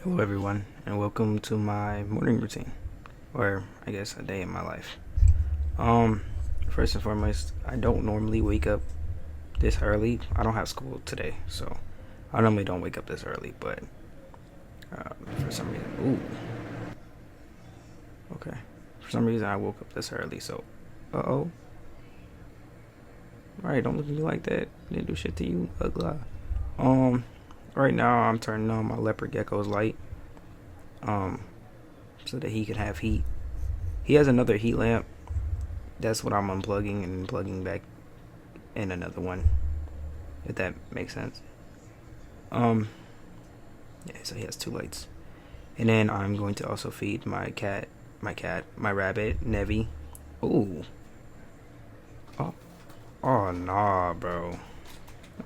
Hello, everyone, and welcome to my morning routine, or I guess a day in my life. Um, First and foremost, I don't normally wake up this early. I don't have school today, so I normally don't wake up this early. But for some reason, okay, for some reason I woke up this early. So, all right, don't look at me like that. Didn't do shit to you, ugly. Um, right now I'm turning on my leopard gecko's light. Um, so that he can have heat. He has another heat lamp. That's what I'm unplugging and plugging back in another one, if that makes sense. Um, yeah, so he has two lights. And then I'm going to also feed my rabbit, Nevi. Ooh. Oh, oh nah, bro.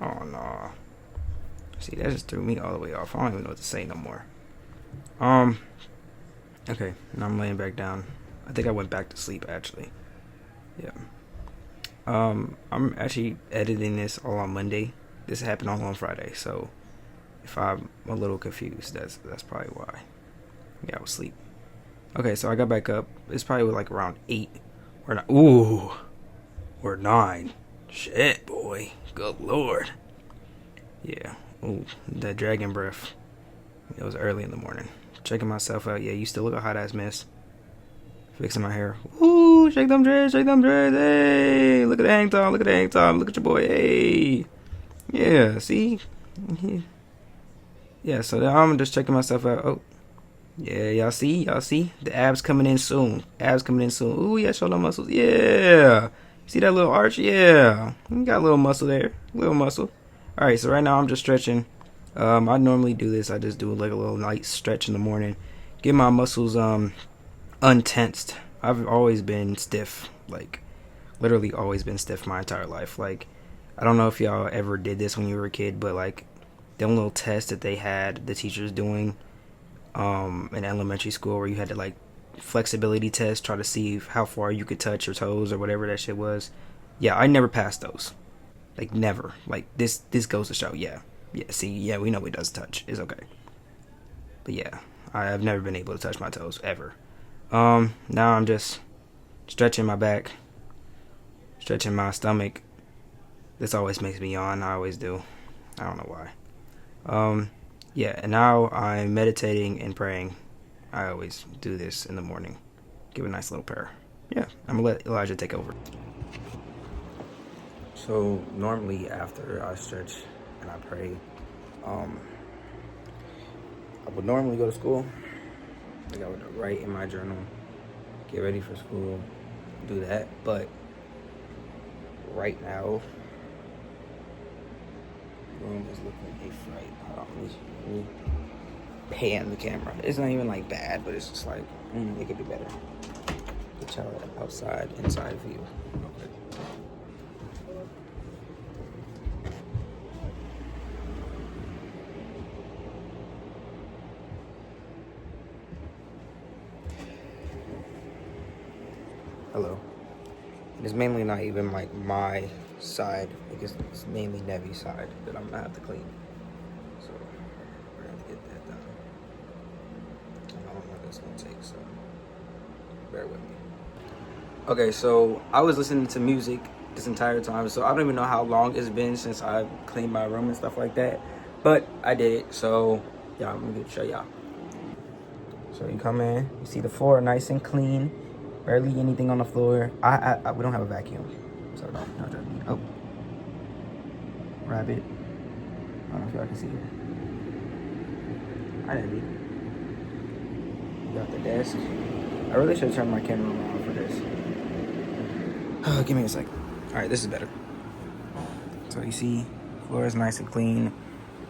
Oh nah. See, that just threw me all the way off. I don't even know what to say no more. Okay, now I'm laying back down. I think I went back to sleep actually. Yeah. I'm actually editing this all on Monday. This happened all on Friday, so if I'm a little confused, that's probably why. Yeah, I was asleep. Okay, so I got back up. It's probably like around 8 or 9. Ooh, or 9. Shit, boy. Good lord. Yeah. Ooh, that dragon breath. It was early in the morning. Checking myself out. Yeah, you still look a hot ass mess. Fixing my hair. Ooh, shake them dreads, shake them dreads. Hey, look at the hang time, look at the hang time. Look at your boy. Hey. Yeah, see? Yeah, so now I'm just checking myself out. Oh, yeah, y'all see? Y'all see? The abs coming in soon. Abs coming in soon. Ooh, yeah, show them muscles. Yeah. See that little arch? Yeah. You got a little muscle there. Little muscle. Alright, so right now I'm just stretching. I normally do this. I just do like a little light stretch in the morning. Get my muscles untensed. I've always been stiff. Like, literally always been stiff my entire life. Like, I don't know if y'all ever did this when you were a kid, but like, them little tests that they had the teachers doing in elementary school where you had to like flexibility test, try to see how far you could touch your toes or whatever that shit was. Yeah, I never passed those. Like never. Like this goes to show. Yeah, yeah. See, yeah, we know it does touch. It's okay. But yeah, I've never been able to touch my toes ever. Now I'm just stretching my back, stretching my stomach. This always makes me yawn. I always do. I don't know why. Yeah, and now I'm meditating and praying. I always do this in the morning. Give a nice little prayer. Yeah, I'm gonna let Elijah take over. So normally after I stretch and I pray, I would normally go to school. Like I would write in my journal, get ready for school, do that. But right now, the room is looking a fright. Hold on, let me pan the camera. It's not even like bad, but it's just like it could be better. Get y'all outside, inside view. Okay. Hello. And it's mainly not even like my side, because it's mainly Nevi's side that I'm gonna have to clean. So we're gonna get that done. I don't know how long that's gonna take, so bear with me. Okay, so I was listening to music this entire time, so I don't even know how long it's been since I cleaned my room and stuff like that. But I did it, so yeah, I'm gonna show y'all. So you come in, you see the floor nice and clean, barely anything on the floor. We don't have a vacuum, so don't judge me. Oh, rabbit. I don't know if y'all can see it. I didn't read. You got the desk. I really should turn my camera on for this. Give me a second. All right, this is better. So you see, floor is nice and clean.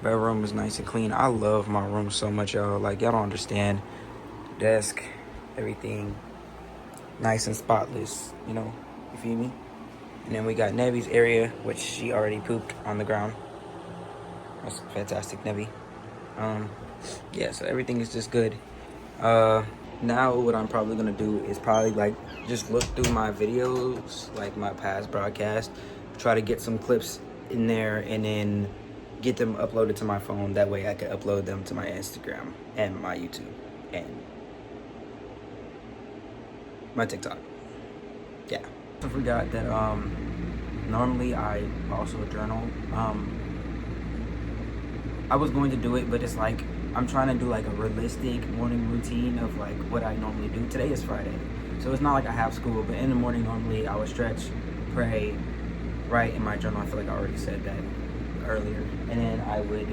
Bedroom is nice and clean. I love my room so much, y'all. Like, y'all don't understand. Desk, everything, nice and spotless. You know, you feel me? And then we got Nevi's area, which she already pooped on the ground. That's fantastic, Nevi. Yeah, so everything is just good. Now what I'm probably gonna do is probably like just look through my videos, like my past broadcast, try to get some clips in there, and then get them uploaded to my phone. That way I could upload them to my Instagram and my YouTube and my TikTok. Yeah. I forgot that normally I also journal. I was going to do it, but it's like I'm trying to do like a realistic morning routine of like what I normally do. Today is Friday, so it's not like I have school, but in the morning normally I would stretch, pray, write in my journal. I feel like I already said that earlier. And then I would,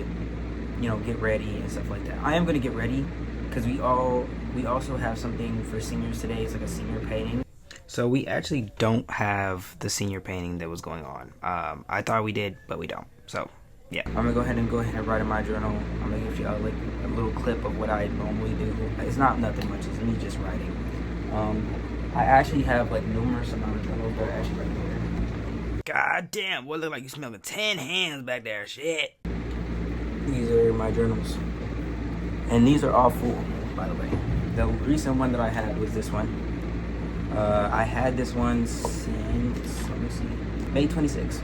you know, get ready and stuff like that. I am going to get ready because we also have something for seniors today. It's like a senior painting. So we actually don't have the senior painting that was going on. I thought we did, but we don't. So yeah, I'm gonna go ahead and write in my journal. I'm gonna give you like a little clip of what I normally do. It's not nothing much, it's me just writing. I actually have like numerous amount of journals that are actually right there. God damn, what look like you smelling 10 hands back there, shit. These are my journals. And these are all full, by the way. The recent one that I had was this one. I had this one since, let me see, May 26th.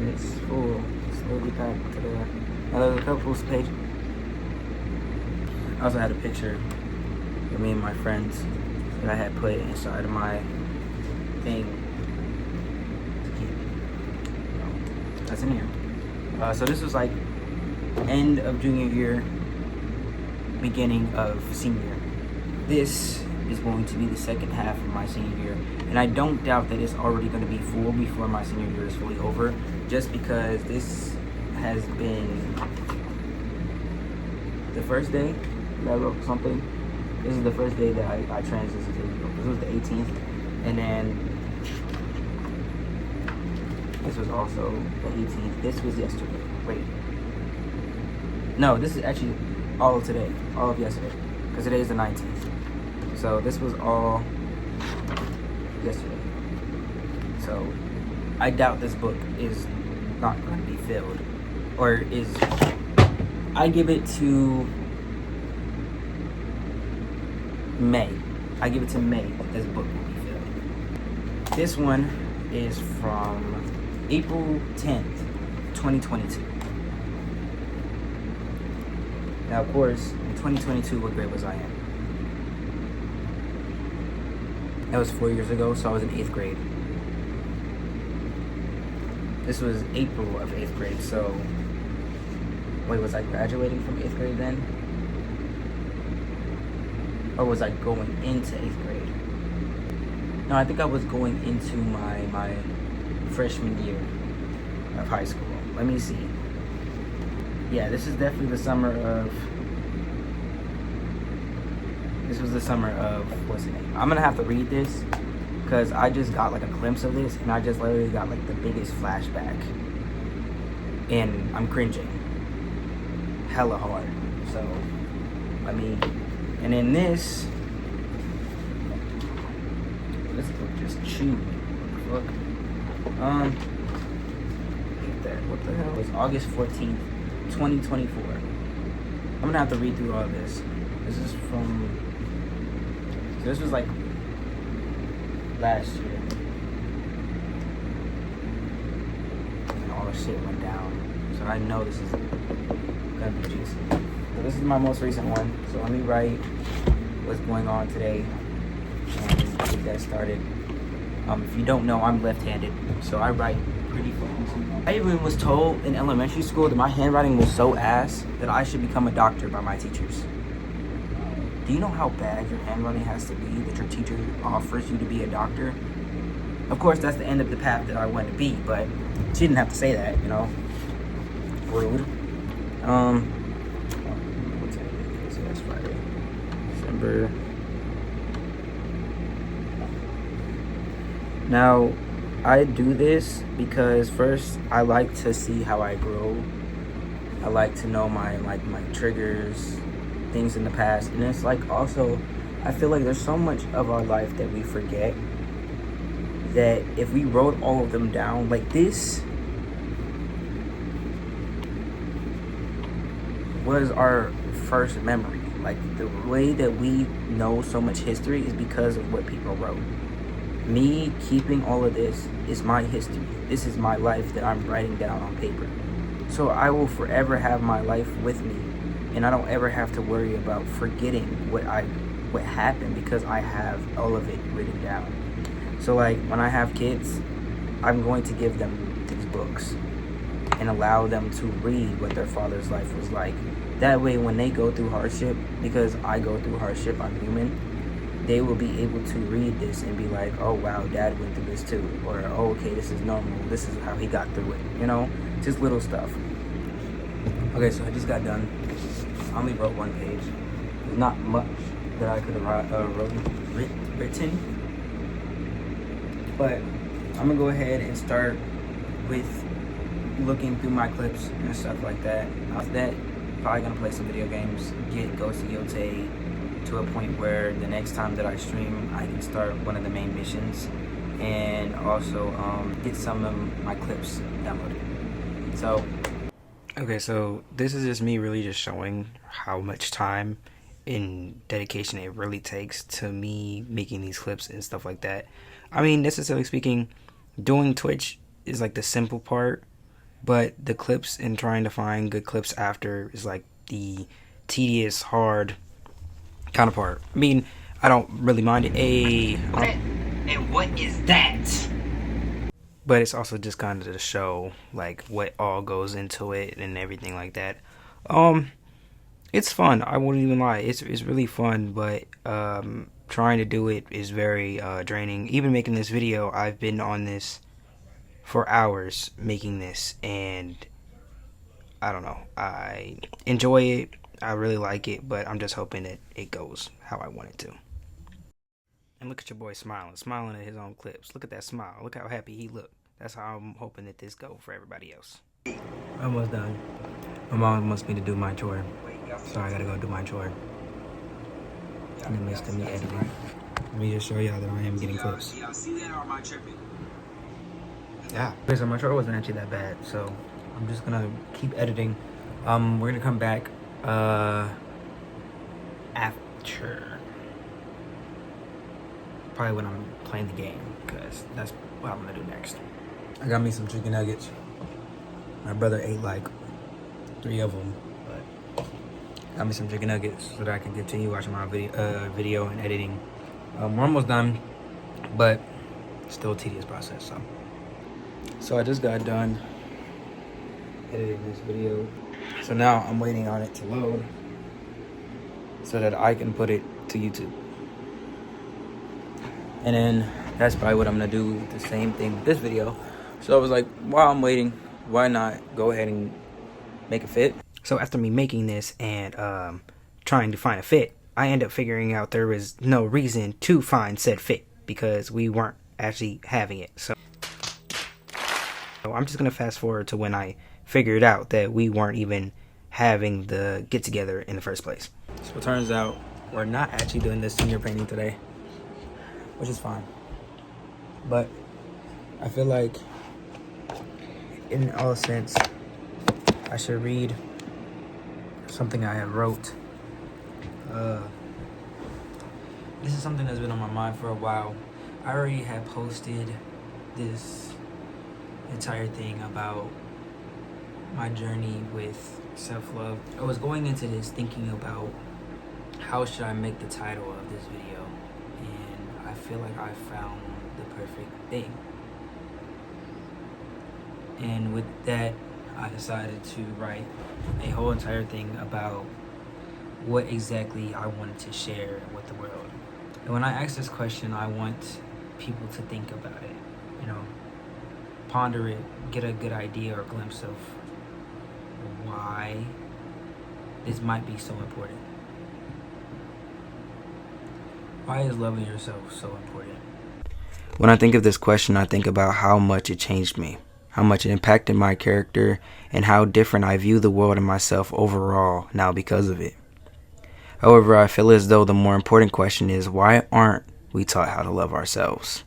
It's full. Slowly back to the another couple page. I also had a picture of me and my friends that I had put inside of my thing to keep. That's in here. So this was like end of junior year, beginning of senior year. This is going to be the second half of my senior year, and I don't doubt that it's already going to be full before my senior year is fully over, just because this has been the first day that I wrote something. This is the first day that I transitioned to. This was the 18th, and then this was also the 18th. This was yesterday. Wait, no, this is actually all of today, all of yesterday, because today is the 19th. So this was all yesterday. So I doubt this book is not going to be filled, or is. I give it to May. I give it to May that this book will be filled. This one is from April 10th, 2022. Now, of course, in 2022, what grade was I in? That was 4 years ago, so I was in 8th grade. This was April of 8th grade, so wait, was I graduating from 8th grade then? Or was I going into 8th grade? No, I think I was going into my freshman year of high school. Let me see. Yeah, this is definitely the summer of... This was the summer of, what's it name? I'm gonna have to read this because I just got like a glimpse of this and I just literally got like the biggest flashback. And I'm cringing. Hella hard. So, I mean, and in this book just chewed. What the fuck? What the hell? It was August 14th, 2024. I'm gonna have to read through all this. This is from... So this was like last year. And all the shit went down. So I know this is gonna be juicy. So this is my most recent one. So let me write what's going on today and get that started. If you don't know, I'm left-handed, so I write pretty fucking small. I even was told in elementary school that my handwriting was so ass that I should become a doctor by my teachers. Do you know how bad your handwriting has to be that your teacher offers you to be a doctor? Of course, that's the end of the path that I want to be, but she didn't have to say that, you know. Rude. What's today? Okay, so that's Friday. December. Now, I do this because first, I like to see how I grow. I like to know my triggers, things in the past, and it's like also I feel like there's so much of our life that we forget, that if we wrote all of them down, like this was our first memory. Like the way that we know so much history is because of what people wrote. Me keeping all of this is my history. This is my life that I'm writing down on paper. So I will forever have my life with me, and I don't ever have to worry about forgetting what happened, because I have all of it written down. So like when I have kids, I'm going to give them these books and allow them to read what their father's life was like. That way when they go through hardship, because I go through hardship, I'm human, they will be able to read this and be like, oh wow, dad went through this too. Or, oh, okay, this is normal. This is how he got through it. You know, just little stuff. Okay, so I just got done. I only wrote one page. There's not much that I could have written. But I'm going to go ahead and start with looking through my clips and stuff like that. After that, probably going to play some video games, get Ghostinoffezzy to a point where the next time that I stream, I can start one of the main missions, and also get some of my clips downloaded. So, okay, so this is just me really just showing how much time and dedication it really takes to me making these clips and stuff like that. I mean, necessarily speaking, doing Twitch is like the simple part, but the clips and trying to find good clips after is like the tedious, hard kind of part. I mean, I don't really mind it. And what is that? But it's also just kind of to show like what all goes into it and everything like that. It's fun. I wouldn't even lie. It's really fun, but trying to do it is very draining. Even making this video, I've been on this for hours making this, and I don't know. I enjoy it. I really like it, but I'm just hoping that it goes how I want it to. And look at your boy smiling at his own clips. Look at that smile. Look how happy he looked. That's how I'm hoping that this go for everybody else. Almost done. My mom wants me to do my chore, so I gotta go do my chore in the midst of me editing. Let me just show y'all that I am getting clips. Yeah. Okay, so my chore wasn't actually that bad, so I'm just gonna keep editing. We're gonna come back after, probably when I'm playing the game, because that's what I'm gonna do next. I got me some chicken nuggets. My brother ate like 3 of them, but got me some chicken nuggets so that I can continue watching my video and editing. We're almost done, but still a tedious process. So I just got done editing this video. So now I'm waiting on it to load so that I can put it to YouTube. And then that's probably what I'm gonna do, the same thing with this video. So I was like, while I'm waiting, why not go ahead and make a fit? So after me making this and trying to find a fit, I end up figuring out there was no reason to find said fit because we weren't actually having it. So I'm just gonna fast forward to when I figured out that we weren't even having the get together in the first place. So it turns out we're not actually doing this senior painting today, which is fine. But I feel like in all sense I should read something I have wrote. This is something that's been on my mind for a while. I already had posted this entire thing about my journey with self-love. I was going into this thinking about how should I make the title of this video, and I feel like I found the perfect thing. And with that, I decided to write a whole entire thing about what exactly I wanted to share with the world. And when I ask this question, I want people to think about it, you know, ponder it, get a good idea or glimpse of why this might be so important. Why is loving yourself so important? When I think of this question, I think about how much it changed me, how much it impacted my character, and how different I view the world and myself overall now because of it. However, I feel as though the more important question is, why aren't we taught how to love ourselves?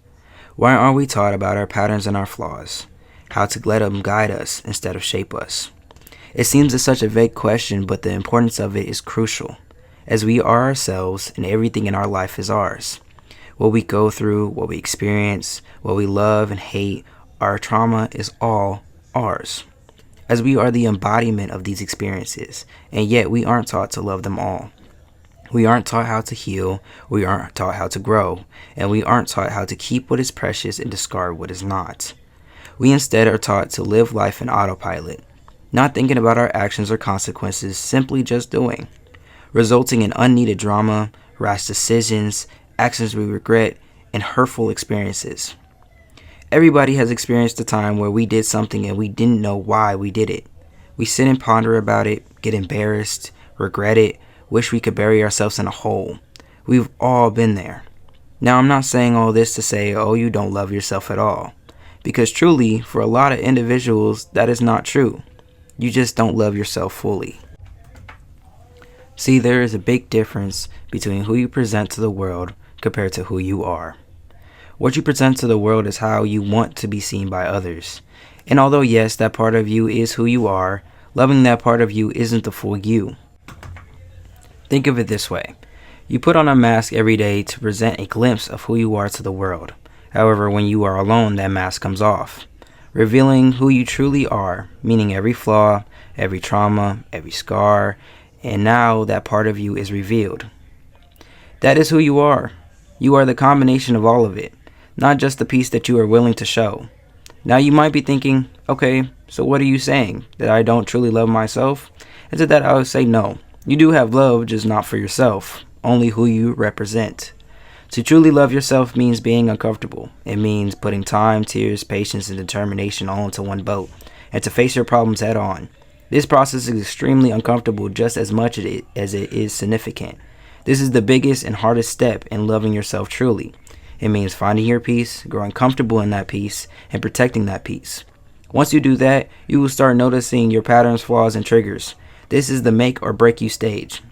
Why aren't we taught about our patterns and our flaws? How to let them guide us instead of shape us? It seems as such a vague question, but the importance of it is crucial, as we are ourselves and everything in our life is ours. What we go through, what we experience, what we love and hate, our trauma is all ours, as we are the embodiment of these experiences, and yet we aren't taught to love them all. We aren't taught how to heal, we aren't taught how to grow, and we aren't taught how to keep what is precious and discard what is not. We instead are taught to live life in autopilot, not thinking about our actions or consequences, simply just doing, resulting in unneeded drama, rash decisions, actions we regret, and hurtful experiences. Everybody has experienced a time where we did something and we didn't know why we did it. We sit and ponder about it, get embarrassed, regret it, wish we could bury ourselves in a hole. We've all been there. Now, I'm not saying all this to say, oh, you don't love yourself at all. Because truly, for a lot of individuals, that is not true. You just don't love yourself fully. See, there is a big difference between who you present to the world compared to who you are. What you present to the world is how you want to be seen by others. And although yes, that part of you is who you are, loving that part of you isn't the full you. Think of it this way. You put on a mask every day to present a glimpse of who you are to the world. However, when you are alone, that mask comes off, revealing who you truly are, meaning every flaw, every trauma, every scar, and now that part of you is revealed. That is who you are. You are the combination of all of it, not just the piece that you are willing to show. Now you might be thinking, okay, so what are you saying? That I don't truly love myself? And to that I would say no. You do have love, just not for yourself, only who you represent. To truly love yourself means being uncomfortable. It means putting time, tears, patience, and determination all into one boat, and to face your problems head on. This process is extremely uncomfortable just as much as it is significant. This is the biggest and hardest step in loving yourself truly. It means finding your peace, growing comfortable in that peace, and protecting that peace. Once you do that, you will start noticing your patterns, flaws, and triggers. This is the make or break you stage,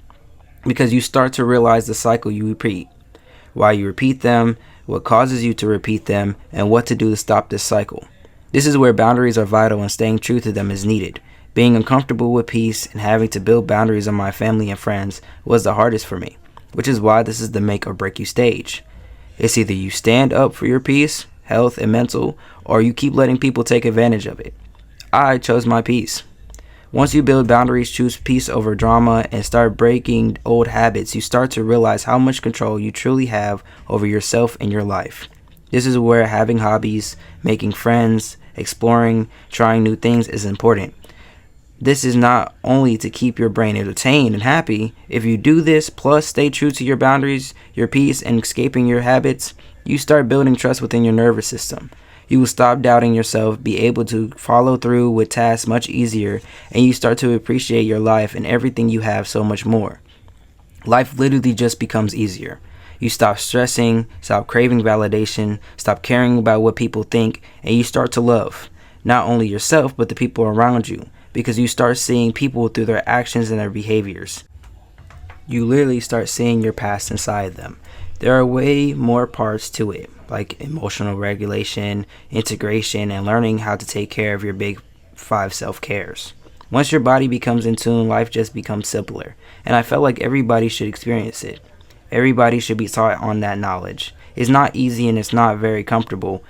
because you start to realize the cycle you repeat, why you repeat them, what causes you to repeat them, and what to do to stop this cycle. This is where boundaries are vital and staying true to them is needed. Being uncomfortable with peace and having to build boundaries on my family and friends was the hardest for me, which is why this is the make or break you stage. It's either you stand up for your peace, health, and mental, or you keep letting people take advantage of it. I chose my peace. Once you build boundaries, choose peace over drama, and start breaking old habits, you start to realize how much control you truly have over yourself and your life. This is where having hobbies, making friends, exploring, trying new things is important. This is not only to keep your brain entertained and happy. If you do this, plus stay true to your boundaries, your peace, and escaping your habits, you start building trust within your nervous system. You will stop doubting yourself, be able to follow through with tasks much easier, and you start to appreciate your life and everything you have so much more. Life literally just becomes easier. You stop stressing, stop craving validation, stop caring about what people think, and you start to love, not only yourself, but the people around you, because you start seeing people through their actions and their behaviors. You literally start seeing your past inside them. There are way more parts to it, like emotional regulation, integration, and learning how to take care of your big 5 self-cares. Once your body becomes in tune, life just becomes simpler, and I felt like everybody should experience it. Everybody should be taught on that knowledge. It's not easy and it's not very comfortable,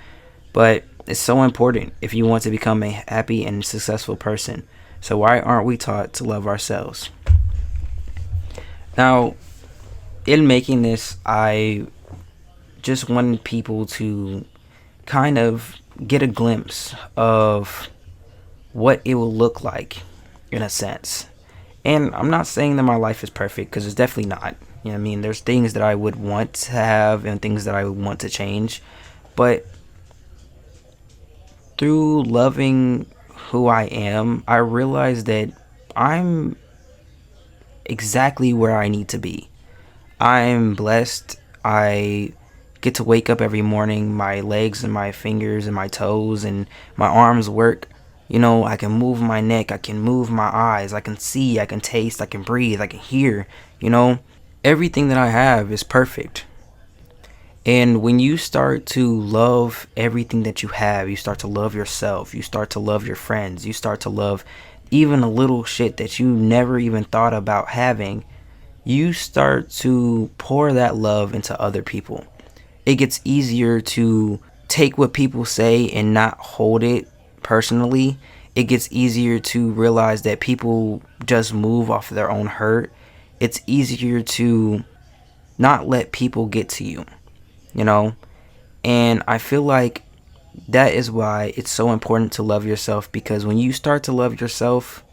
but it's so important if you want to become a happy and successful person. So why aren't we taught to love ourselves? Now, in making this, I just wanted people to kind of get a glimpse of what it will look like, in a sense. And I'm not saying that my life is perfect, because it's definitely not. You know what I mean? There's things that I would want to have and things that I would want to change. But through loving who I am, I realized that I'm exactly where I need to be. I'm blessed. I get to wake up every morning. My legs and my fingers and my toes and my arms work. You know, I can move my neck. I can move my eyes. I can see. I can taste. I can breathe. I can hear. You know, everything that I have is perfect. And when you start to love everything that you have, you start to love yourself. You start to love your friends. You start to love even a little shit that you never even thought about having. You start to pour that love into other people. it gets easier to take what people say and not hold it personally. It gets easier to realize that people just move off of their own hurt. It's easier to not let people get to you, you know? And I feel like that is why it's so important to love yourself, because when you start to love yourself,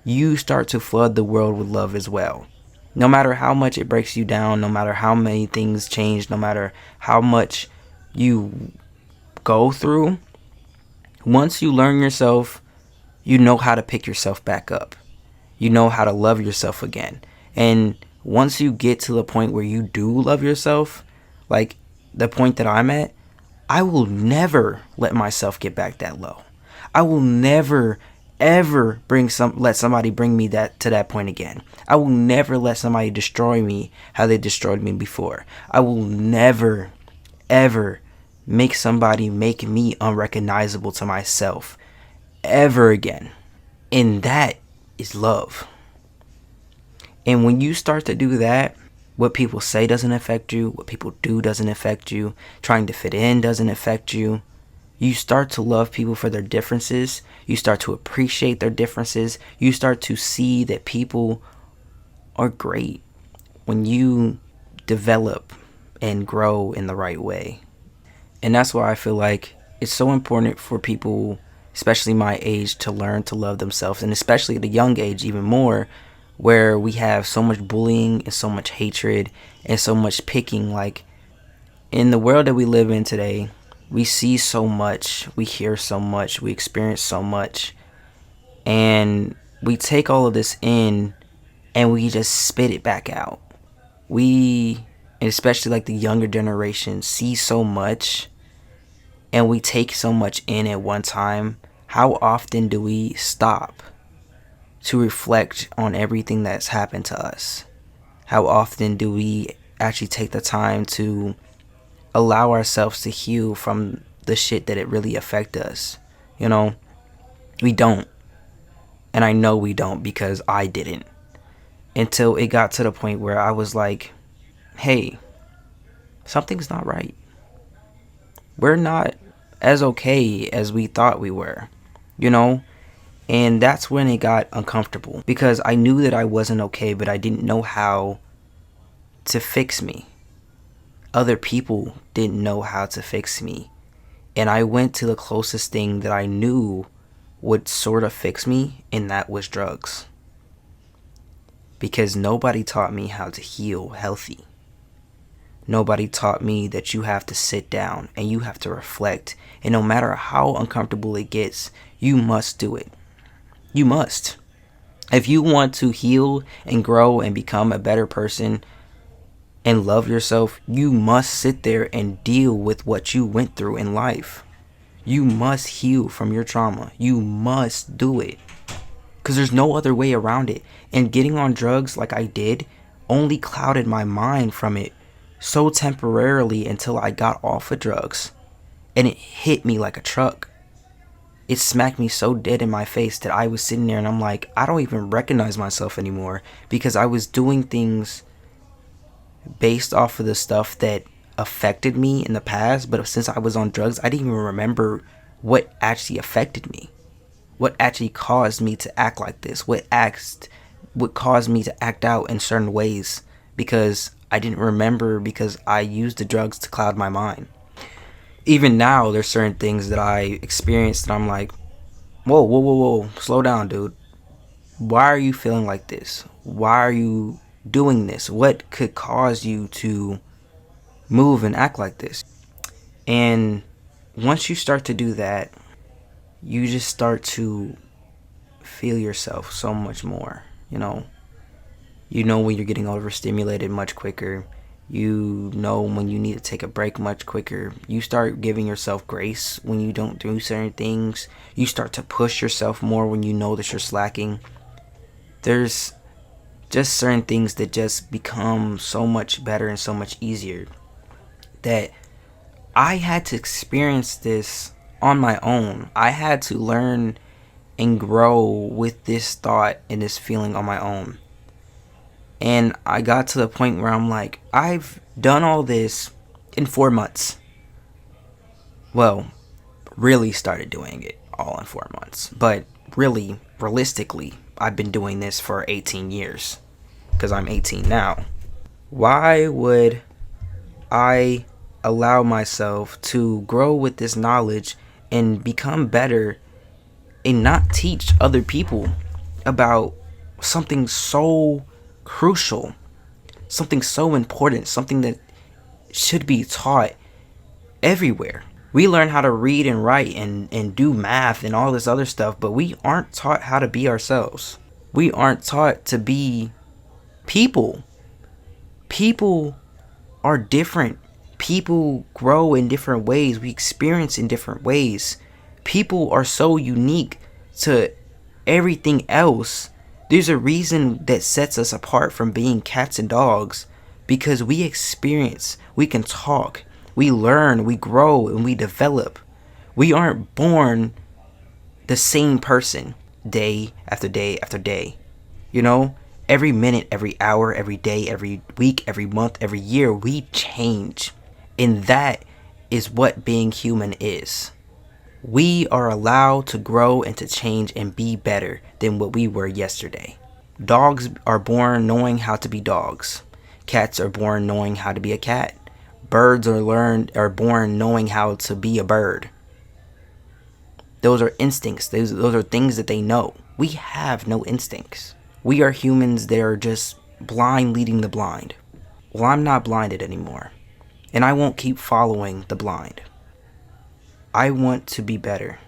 you start to flood the world with love as well. No matter how much it breaks you down, no matter how many things change, no matter how much you go through, once you learn yourself, you know how to pick yourself back up. You know how to love yourself again. And once you get to the point where you do love yourself, like the point that I'm at, I will never let myself get back that low. I will never ever let somebody bring me that to that point again. I will never let somebody destroy me how they destroyed me before. I will never ever make somebody make me unrecognizable to myself ever again. And that is love. And when you start to do that, what people say doesn't affect you, what people do doesn't affect you, trying to fit in doesn't affect you. You start to love people for their differences. You start to appreciate their differences. You start to see that people are great when you develop and grow in the right way. And that's why I feel like it's so important for people, especially my age, to learn to love themselves, and especially at a young age even more, where we have so much bullying and so much hatred and so much picking. Like, in the world that we live in today, we see so much, we hear so much, we experience so much, and we take all of this in and we just spit it back out. We, and especially like the younger generation, see so much and we take so much in at one time. How often do we stop to reflect on everything that's happened to us? How often do we actually take the time to allow ourselves to heal from the shit that it really affected us? You know, we don't. And I know we don't, because I didn't. Until it got to the point where I was like, hey, something's not right. We're not as okay as we thought we were, you know? And that's when it got uncomfortable, because I knew that I wasn't okay, but I didn't know how to fix me. Other people didn't know how to fix me. And I went to the closest thing that I knew would sort of fix me, and that was drugs. Because nobody taught me how to heal healthy. Nobody taught me that you have to sit down and you have to reflect. And no matter how uncomfortable it gets, you must do it. You must. If you want to heal and grow and become a better person and love yourself, you must sit there and deal with what you went through in life. You must heal from your trauma. You must do it. Because there's no other way around it. And getting on drugs like I did only clouded my mind from it so temporarily until I got off of drugs. And it hit me like a truck. It smacked me so dead in my face that I was sitting there and I'm like, I don't even recognize myself anymore, because I was doing things based off of the stuff that affected me in the past. But since I was on drugs, I didn't even remember what actually affected me. What actually caused me to act like this? What caused me to act out in certain ways? Because I didn't remember, because I used the drugs to cloud my mind. Even now, there's certain things that I experienced that I'm like, whoa, slow down, dude. Why are you feeling like this? Why are you doing this? What could cause you to move and act like this? And once you start to do that, you just start to feel yourself so much more, you know? You know when you're getting overstimulated much quicker. You know when you need to take a break much quicker. You start giving yourself grace when you don't do certain things. You start to push yourself more when you know that you're slacking. There's just certain things that just become so much better and so much easier, that I had to experience this on my own. I had to learn and grow with this thought and this feeling on my own. And I got to the point where I'm like, I've done all this in 4 months. Well, really started doing it all in 4 months. But really, realistically, I've been doing this for 18 years. Because I'm 18 now. Why would I allow myself to grow with this knowledge and become better and not teach other people about something so crucial, something so important, something that should be taught everywhere? We learn how to read and write and do math and all this other stuff, but we aren't taught how to be ourselves. We aren't taught to be people. People are different. People grow in different ways. We experience in different ways. People are so unique to everything else. There's a reason that sets us apart from being cats and dogs, because we experience, we can talk, we learn, we grow, and we develop. We aren't born the same person day after day after day. You know, every minute, every hour, every day, every week, every month, every year, we change. And that is what being human is. We are allowed to grow and to change and be better than what we were yesterday. Dogs are born knowing how to be dogs. Cats are born knowing how to be a cat. Birds are born knowing how to be a bird. Those are instincts. Those are things that they know. We have no instincts. We are humans that are just blind leading the blind. Well, I'm not blinded anymore. And I won't keep following the blind. I want to be better.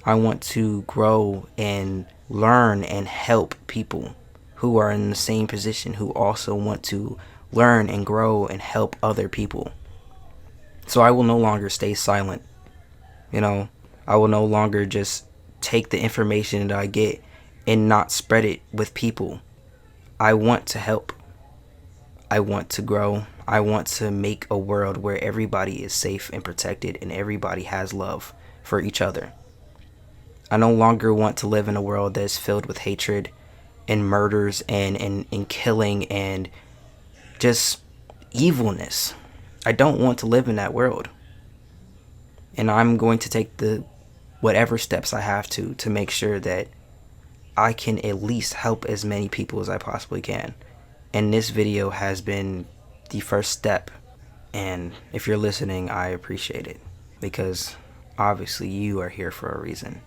I want to grow and learn and help people who are in the same position, who also want to learn and grow and help other people. So I will no longer stay silent. You know, I will no longer just take the information that I get and not spread it with people. I want to help. I want to grow. I want to make a world where everybody is safe and protected and everybody has love for each other. I no longer want to live in a world that is filled with hatred and murders and killing and just evilness. I don't want to live in that world. And I'm going to take the whatever steps I have to make sure that I can at least help as many people as I possibly can. And this video has been the first step. And if you're listening, I appreciate it. Because obviously you are here for a reason.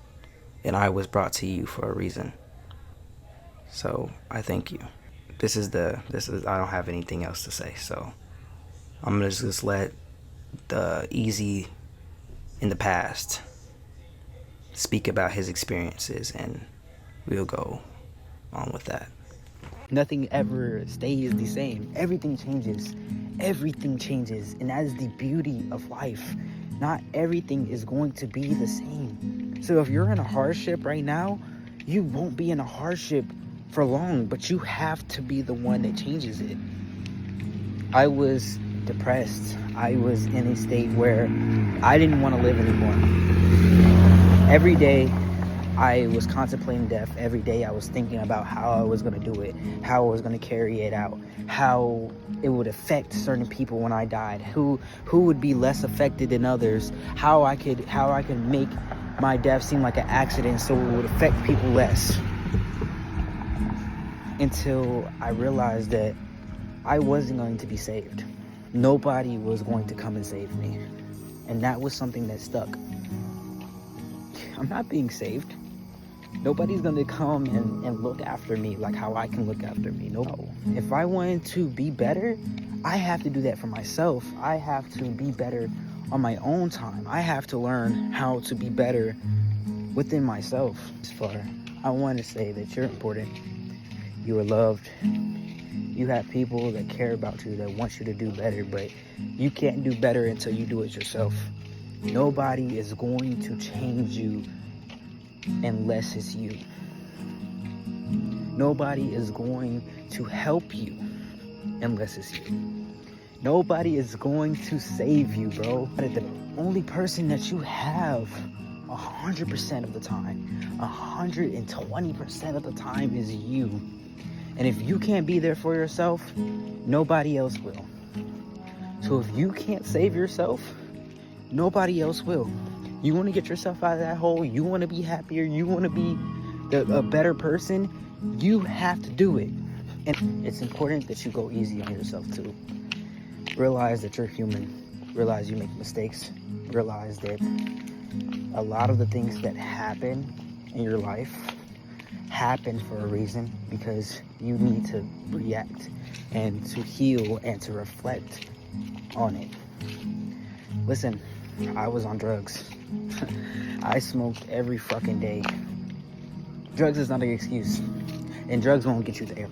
And I was brought to you for a reason. So I thank you. This is I don't have anything else to say. So I'm going to just let the Ezzy in the past speak about his experiences, and we'll go on with that. Nothing ever stays the same. Everything changes. Everything changes. And that is the beauty of life. Not everything is going to be the same. So if you're in a hardship right now, you won't be in a hardship for long, but you have to be the one that changes it. I was depressed. I was in a state where I didn't want to live anymore. Every day I was contemplating death. Every day I was thinking about how I was going to do it, how I was going to carry it out, how it would affect certain people when I died, who would be less affected than others, how I could make my death seem like an accident so it would affect people less. Until I realized that I wasn't going to be saved. Nobody was going to come and save me. And that was something that stuck. I'm not being saved. Nobody's going to come and look after me like how I can look after me. No. If I wanted to be better, I have to do that for myself. I have to be better on my own time. I have to learn how to be better within myself. As far, I want to say that you're important. You are loved. You have people that care about you, that want you to do better, but you can't do better until you do it yourself. Nobody is going to change you unless it's you. Nobody is going to help you unless it's you. Nobody is going to save you, bro. The only person that you have 100% of the time, 120% of the time is you. And if you can't be there for yourself, nobody else will. So if you can't save yourself, nobody else will. You want to get yourself out of that hole, you want to be happier, you want to be a better person, you have to do it. And it's important that you go easy on yourself too. Realize that you're human. Realize you make mistakes. Realize that a lot of the things that happen in your life happen for a reason, because you need to react and to heal and to reflect on it. Listen, I was on drugs. I smoked every fucking day. Drugs is not an excuse, and drugs won't get you there.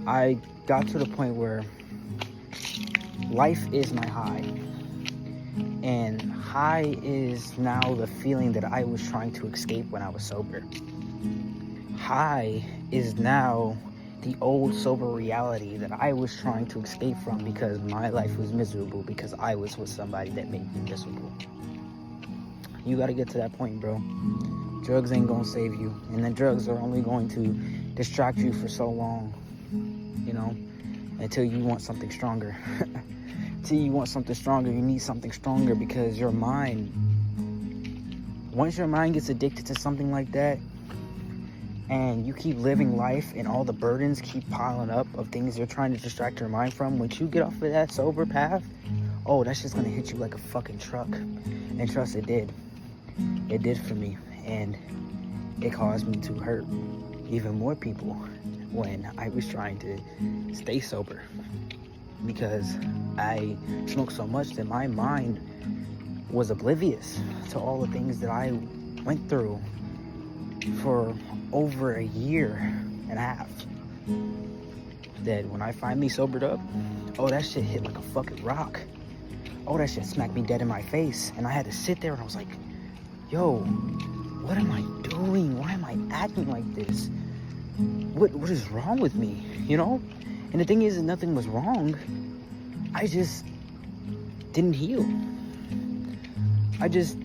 I got to the point where life is my high, and high is now the feeling that I was trying to escape when I was sober. High is now the old sober reality that I was trying to escape from because my life was miserable, because I was with somebody that made me miserable. You gotta get to that point, bro. Drugs ain't gonna save you, and the drugs are only going to distract you for so long, you know, until you want something stronger. Until you want something stronger, you need something stronger, because your mind, once your mind gets addicted to something like that, and you keep living life and all the burdens keep piling up of things you're trying to distract your mind from, once you get off of that sober path, oh, that's just gonna hit you like a fucking truck. And trust, it did. It did for me, and it caused me to hurt even more people when I was trying to stay sober, because I smoked so much that my mind was oblivious to all the things that I went through for over a year and a half. That when I finally sobered up, oh, that shit hit like a fucking rock. Oh, that shit smacked me dead in my face, and I had to sit there and I was like, yo, what am I doing? Why am I acting like this? What is wrong with me, you know? And the thing is, nothing was wrong. I just didn't heal. I just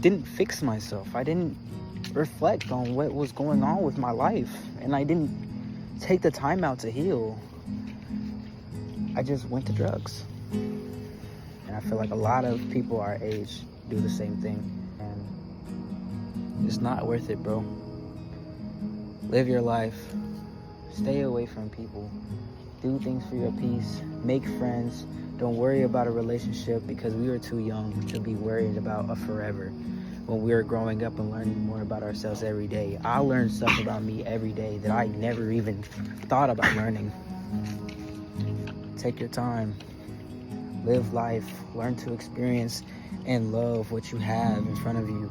didn't fix myself. I didn't reflect on what was going on with my life, and I didn't take the time out to heal. I just went to drugs. And I feel like a lot of people our age do the same thing, and it's not worth it, bro. Live your life. Stay away from people. Do things for your peace. Make friends. Don't worry about a relationship, because we were too young to be worried about a forever. When we were growing up and learning more about ourselves every day, I learned stuff about me every day that I never even thought about learning. Take your time. Live life. Learn to experience and love what you have in front of you.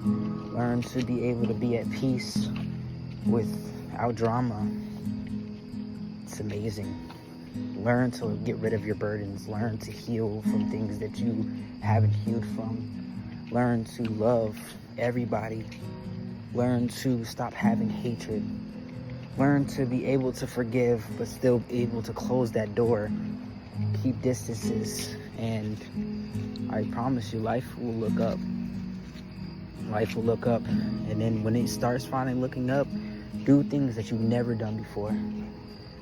Learn to be able to be at peace without drama. It's amazing. Learn to get rid of your burdens. Learn to heal from things that you haven't healed from. Learn to love everybody. Learn to stop having hatred. Learn to be able to forgive, but still be able to close that door. Keep distances, and I promise you, life will look up. Life will look up, and then when it starts finally looking up, do things that you've never done before.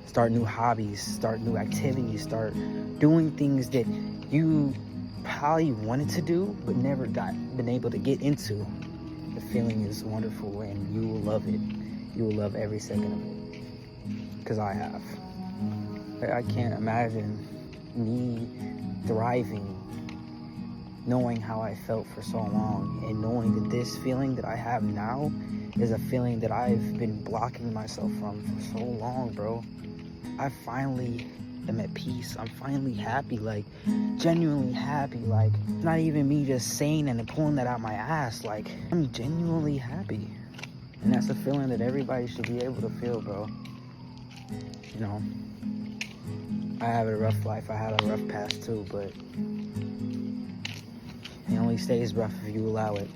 Start new hobbies, start new activities, start doing things that you probably wanted to do but never been able to get into. The feeling is wonderful, and you will love it. You will love every second of it, because I have. I can't imagine me thriving knowing how I felt for so long, and knowing that this feeling that I have now is a feeling that I've been blocking myself from for so long, bro. I finally am at peace. I'm finally happy, like genuinely happy. Like, not even me just saying and pulling that out my ass. Like, I'm genuinely happy, and that's a feeling that everybody should be able to feel, bro. You know, I have a rough life. I had a rough past too, but it only stays rough if you allow it.